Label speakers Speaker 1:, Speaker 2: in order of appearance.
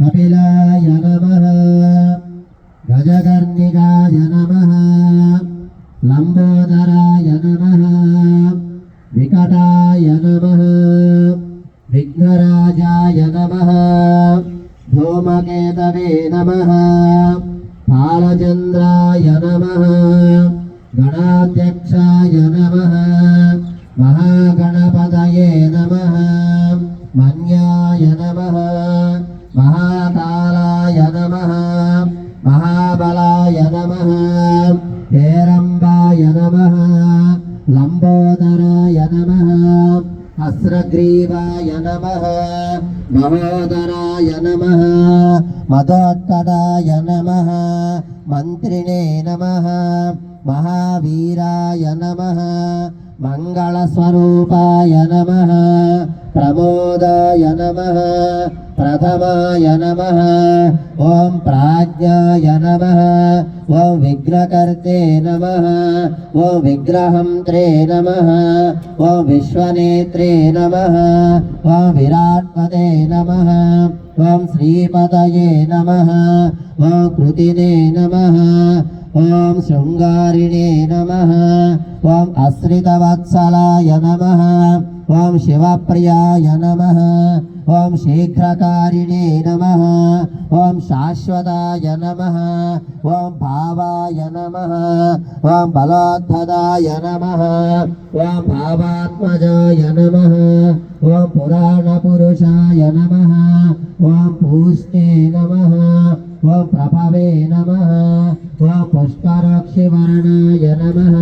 Speaker 1: कपिलाय नमः गजकर्णिकाय नमः लंबोदराय नमः विकटाय नमः विघ्नराजाय नमः धूमकेतवे नमः बालचंद्राय नमः गणाध्यक्षाय नमः महागणपतये नमः मन्याय नमः महाकालाय नमः महाबलाय नमः हेरंबाय नमः लंबोदराय नमः अस्रग्रीवाय नमः महोदराय नमः मदोत्कटाय नमः मंत्रिणे नमः महावीराय नमः मंगलस्वरूपाय नमः प्रमोदाय नमः प्रथमाय नमः ओम प्राज्ञाय नमः ओम विघ्नकर्ते नमः ओम विग्रहंत्रे नमः ओम विश्वनेत्रे नमः ओम विराट्पते नमः ओम श्रीपतये नमः ओम कृतिने नमः ओम शृंगारिणे नमः ओम आश्रितवत्सलाय नमः ओम शिवप्रियाय नमः ओम शीघ्रकारिणे नमः ओम शाश्वताय नमः ओम भावाय नमः ओम बलोद्धताय नमः ओम भावात्मजाय नमः ओम पुराणपुरुषाय नमः ओम पूष्णे नमः ओम प्रभवे नमः ओम पुष्कराक्षिवर्णाय नमः।